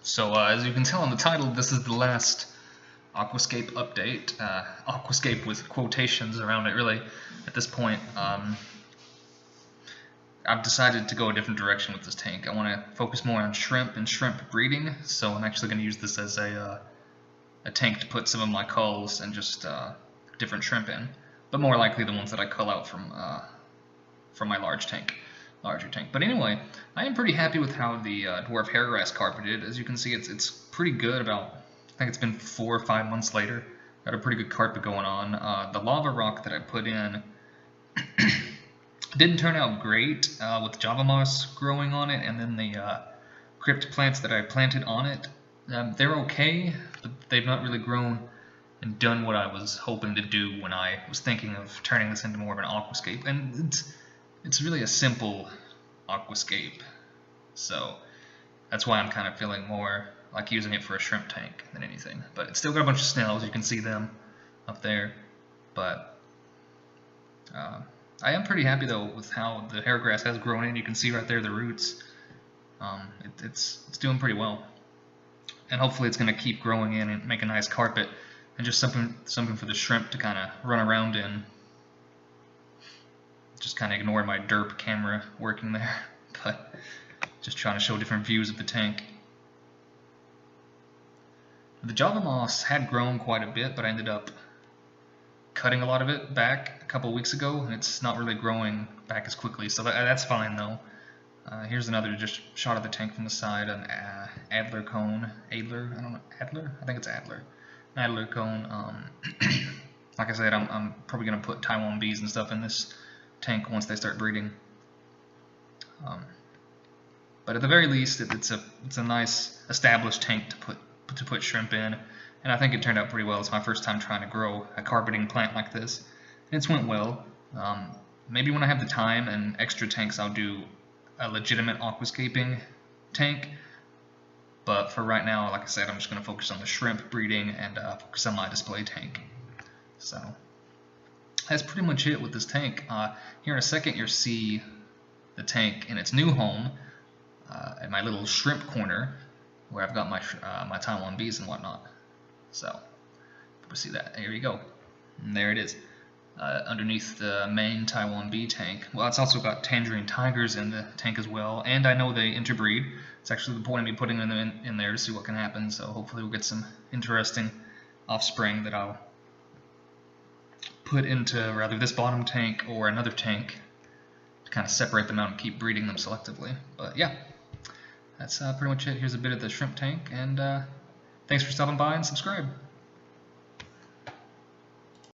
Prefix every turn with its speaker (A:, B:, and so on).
A: So as you can tell in the title, this is the last Aquascape update. Aquascape with quotations around it, really, at this point. I've decided to go a different direction with this tank. I want to focus more on shrimp and shrimp breeding, so I'm actually going to use this as a tank to put some of my culls and just different shrimp in, but more likely the ones that I cull out from my larger tank. But anyway, I am pretty happy with how the dwarf hairgrass carpet did. As you can see, it's pretty good. I think it's been 4 or 5 months later. Got a pretty good carpet going on. The lava rock that I put in didn't turn out great with Java moss growing on it, and then the crypt plants that I planted on it. They're okay, but they've not really grown and done what I was hoping to do when I was thinking of turning this into more of an aquascape. And it's really a simple aquascape, so that's why I'm kind of feeling more like using it for a shrimp tank than anything. But it's still got a bunch of snails, you can see them up there. But I am pretty happy though with how the hairgrass has grown in. You can see right there the roots. It's doing pretty well, and hopefully it's going to keep growing in and make a nice carpet, and just something for the shrimp to kind of run around in. Just kind of ignore my derp camera working there, but just trying to show different views of the tank. The Java moss had grown quite a bit, but I ended up cutting a lot of it back a couple weeks ago, and it's not really growing back as quickly, so that's fine though. Here's another just shot of the tank from the side, an Adler cone. Adler? I don't know. Adler? I think it's Adler. An Adler cone. Like I said, I'm probably going to put Taiwan bees and stuff in this tank once they start breeding. But at the very least, it's a nice established tank to put shrimp in, and I think it turned out pretty well. It's my first time trying to grow a carpeting plant like this, and it's went well. Maybe when I have the time and extra tanks, I'll do a legitimate aquascaping tank. But for right now, like I said, I'm just going to focus on the shrimp breeding and focus on my display tank. So that's pretty much it with this tank. Here in a second, you'll see the tank in its new home at my little shrimp corner, where I've got my my Taiwan bees and whatnot. So we'll see that. Here you go. And there it is, underneath the main Taiwan bee tank. Well, it's also got tangerine tigers in the tank as well, and I know they interbreed. It's actually the point of me putting them in there to see what can happen. So hopefully we'll get some interesting offspring that I'll put into rather this bottom tank or another tank to kind of separate them out and keep breeding them selectively. But yeah, that's pretty much it. Here's a bit of the shrimp tank, and thanks for stopping by and subscribe.